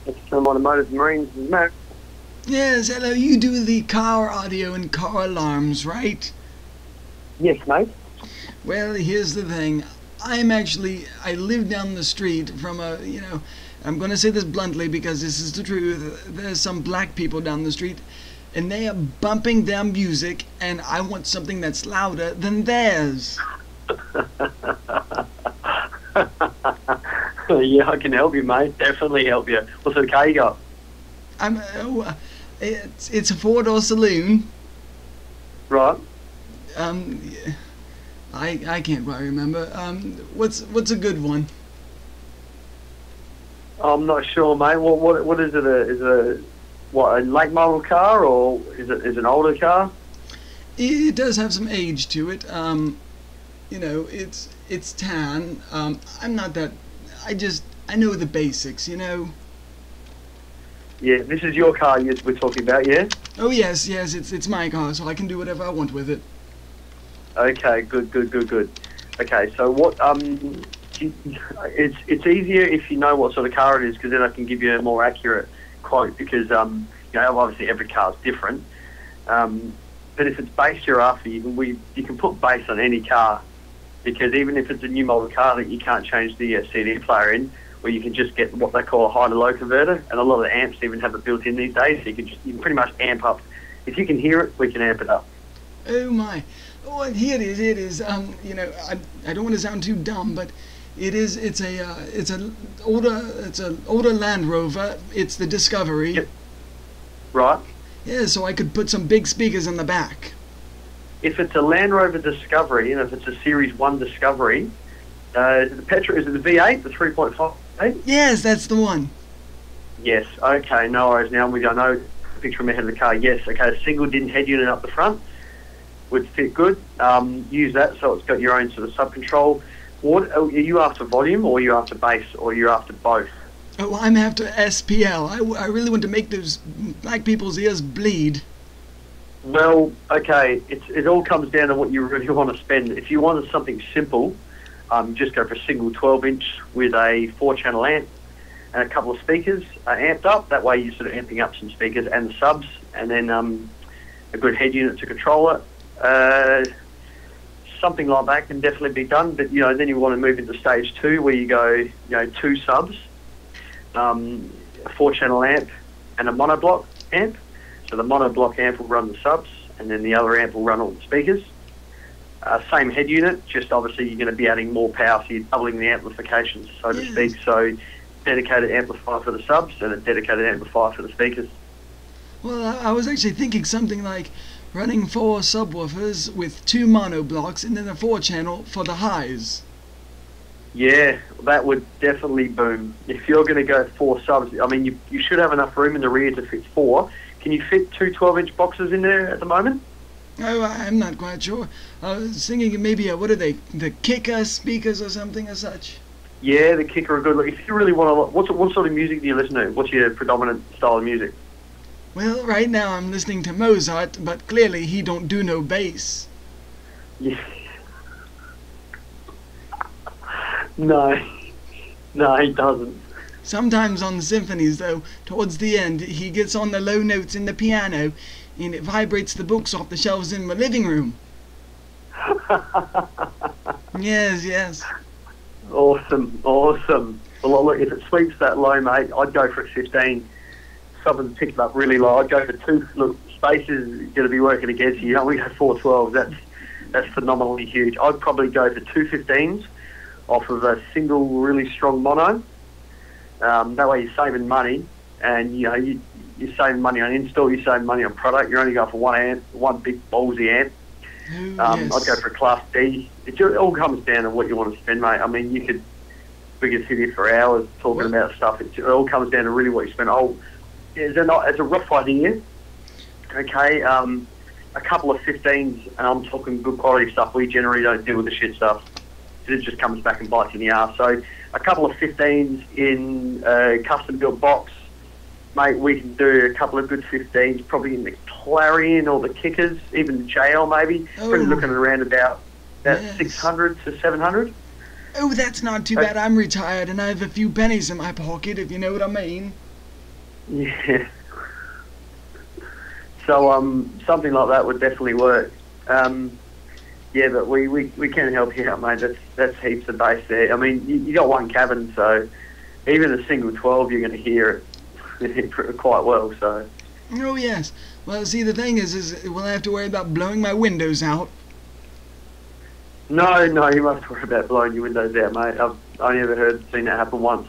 It's from Automotive Marines and Mac. Yes, hello, you do the car audio and car alarms, right? Yes, mate. Well, here's the thing. I live down the street from I'm going to say this bluntly because this is the truth. There's some black people down the street, and they are bumping their music, and I want something that's louder than theirs. Yeah, I can help you, mate. Definitely help you. What sort of car you got? It's a four-door saloon. Right. Yeah, I can't quite remember. What's a good one? I'm not sure, mate. What is it? Is it a late model car, or is it an older car? It does have some age to it. It's tan. I'm not that. I know the basics. Yeah, this is your car we're talking about, yeah? Oh yes, it's my car, so I can do whatever I want with it. Okay, good. Okay, so what? It's easier if you know what sort of car it is, because then I can give you a more accurate quote. Because obviously every car is different. But if it's bass you're after, you can put bass on any car, because even if it's a new model car that you can't change the CD player in, or you can just get what they call a high to low converter, and a lot of the amps even have it built in these days, so you can pretty much amp up. If you can hear it, we can amp it up. Oh my! Oh, here it is. I don't want to sound too dumb, but it's an older Land Rover. It's the Discovery. Yep. Right. Yeah, so I could put some big speakers in the back. If it's a Land Rover Discovery, and if it's a Series 1 Discovery, is it the V8, the 3.5? Yes, that's the one. Yes, okay, no worries. Now I know the picture in my head of the car. Yes, okay, a single din head unit up the front would fit good. Use that, so it's got your own sort of sub-control. What, are you after volume, or are you after bass, or are you after both? Oh, I'm after SPL. I really want to make those black people's ears bleed. Well, okay, it all comes down to what you really want to spend. If you wanted something simple, just go for a single 12-inch with a 4-channel amp and a couple of speakers amped up. That way you're sort of amping up some speakers and the subs, and then a good head unit to control it. Something like that can definitely be done, but then you want to move into stage 2, where you go 2 subs, a 4-channel amp and a monoblock amp. So the monoblock amp will run the subs, and then the other amp will run all the speakers. Same head unit, just obviously you're going to be adding more power, so you're doubling the amplifications, so to speak. So dedicated amplifier for the subs and a dedicated amplifier for the speakers. Well, I was actually thinking something like running 4 subwoofers with 2 monoblocks and then a 4-channel for the highs. Yeah, that would definitely boom. If you're going to go 4 subs, I mean, you should have enough room in the rear to fit 4. Can you fit 2 12-inch boxes in there at the moment? Oh, I'm not quite sure. I was thinking maybe, what are they, the kicker speakers or something as such? Yeah, the kicker are good. Look, if you really want to, what sort of music do you listen to? What's your predominant style of music? Well, right now I'm listening to Mozart, but clearly he don't do no bass. Yeah. No, he doesn't. Sometimes on the symphonies, though, towards the end, he gets on the low notes in the piano, and it vibrates the books off the shelves in my living room. Yes. Awesome. Well, look, if it sweeps that low, mate, I'd go for a 15. Something picked up really low. I'd go for 2. Look, space is going to be working against you. You only go 412s. That's phenomenally huge. I'd probably go for 2 15s off of a single really strong mono. That way you're saving money, and you're saving money on install, you're saving money on product. You're only going for one big ballsy amp. Yes. I'd go for a Class D. It all comes down to what you want to spend, mate. I mean, we could sit here for hours talking about stuff. It all comes down to really what you spend. It's a rough idea. Okay, a couple of 15s, and I'm talking good quality stuff. We generally don't deal with the shit stuff. It just comes back and bites you in the arse. So a couple of 15s in a custom-built box, mate, we can do a couple of good 15s, probably in the Clarion or the Kickers, even the JL maybe. Probably looking at around about 600 to 700. Oh, that's not too bad. I'm retired and I have a few pennies in my pocket, if you know what I mean. Yeah. So something like that would definitely work. Yeah, but we can help you out, mate. That's heaps of bass there. I mean, you got one cabin, so even a single 12, you're going to hear it quite well. So. Oh yes. Well, see, the thing is will I have to worry about blowing my windows out? No, you mustn't worry about blowing your windows out, mate. I've only ever seen that happen once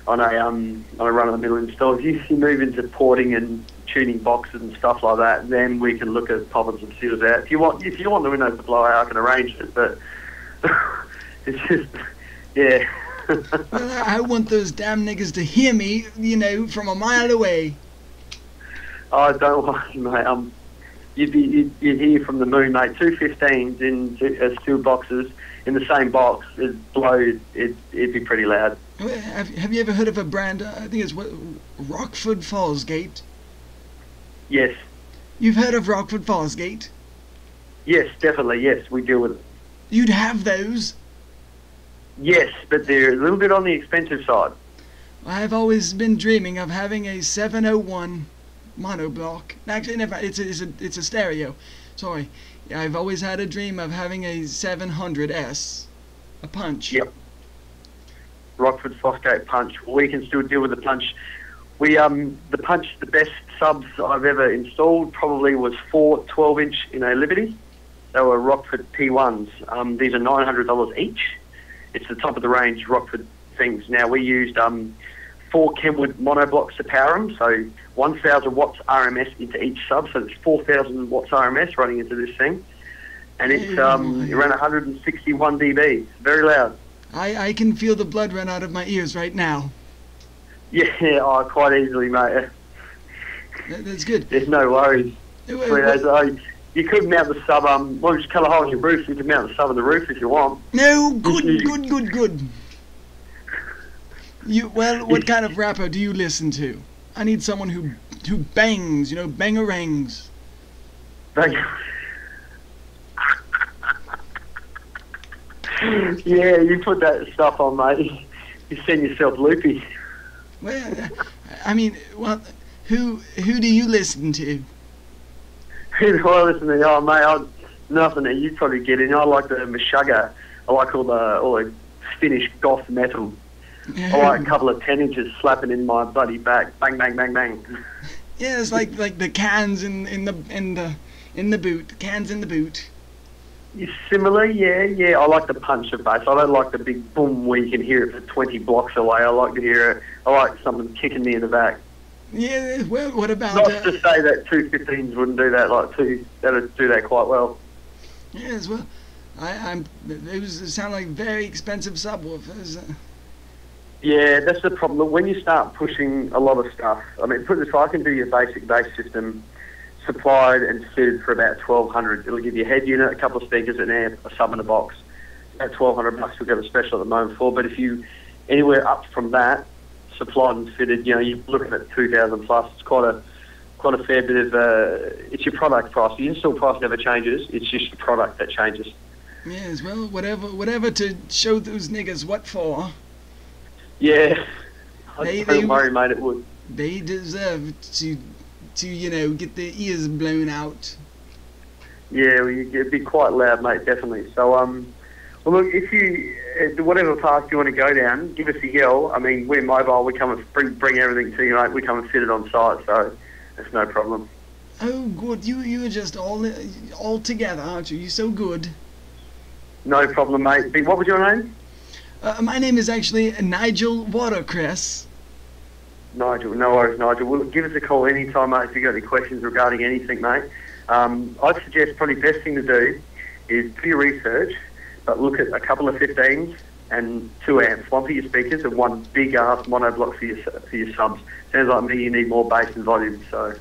on a run-of-the-mill install. If you move into porting and tuning boxes and stuff like that, then we can look at popping some seals out. If you want the windows to blow out, I can arrange it, but it's just, yeah. Well, I want those damn niggas to hear me, from a mile away. Oh, don't worry, mate. You'd hear from the moon, mate. 215s in steel boxes in the same box. It'd blow. It'd be pretty loud. Have you ever heard of a brand? I think it's Rockford Fallsgate. Yes. You've heard of Rockford Fallsgate? Yes, definitely. Yes, we deal with it. You'd have those? Yes, but they're a little bit on the expensive side. I've always been dreaming of having a 701 monoblock. Actually, never. It's a stereo. Sorry. I've always had a dream of having a 700S, a punch. Yep. Rockford Fosgate punch. We can still deal with the punch. The punch, the best subs I've ever installed probably was 4 12-inch in a Liberty. They were Rockford P1s. These are $900 each. It's the top of the range Rockford things. Now we used 4 Kenwood monoblocks to power them, so 1,000 watts RMS into each sub, so it's 4,000 watts RMS running into this thing, and it's around 161 dB. It's very loud. I can feel the blood run out of my ears right now. Yeah, quite easily, mate. That's good. There's no worries. You could mount the sub. Well, just cut a hole in your roof. You can mount the sub on the roof if you want. No, good. What kind of rapper do you listen to? I need someone who bangs, bangerangs. Yeah, you put that stuff on, mate. You send yourself loopy. Well, I mean, who do you listen to? Who do I listen to? Oh, mate, nothing that you'd probably get in. I like the Meshuggah. I like all the Finnish goth metal. I like a couple of 10 inches slapping in my bloody back. Bang, bang, bang, bang. Yeah, it's like the cans in the boot. Cans in the boot. Similar, yeah. I like the punch of bass. I don't like the big boom where you can hear it for 20 blocks away. I like to hear it. I like something kicking me in the back. Yeah, well, what about... Not to say that 215s wouldn't do that, that'd do that quite well. Yes, well, it sounded like very expensive subwoofers. Yeah, that's the problem. When you start pushing a lot of stuff, I mean, put it this way, I can do your basic bass system supplied and fitted for about $1,200. It'll give you a head unit, a couple of speakers, an amp, a sub and a box. About $1,200 we've got a special at the moment for, but if you, anywhere up from that, supplied and fitted, you're looking at 2,000 plus. It's quite a fair bit of, it's your product price. The install price never changes, it's just the product that changes. Yes, well, whatever to show those niggas what for. Yeah, don't worry, mate, it would. They deserve to get their ears blown out. Yeah, well, it'd be quite loud, mate, definitely. So, well, look, if you, whatever path you want to go down, give us a yell. I mean, we're mobile. We come and bring everything to you, mate. We come and fit it on site, so that's no problem. Oh, good. You are just all together, aren't you? You're so good. No problem, mate. What was your name? My name is actually Nigel Watercress. Nigel, no worries, Nigel. Well, give us a call anytime, mate, if you've got any questions regarding anything, mate. I'd suggest probably the best thing to do is do your research, but look at a couple of 15s and 2 amps, one for your speakers and one big-ass monoblock for your subs. Sounds like me, you need more bass and volume, so...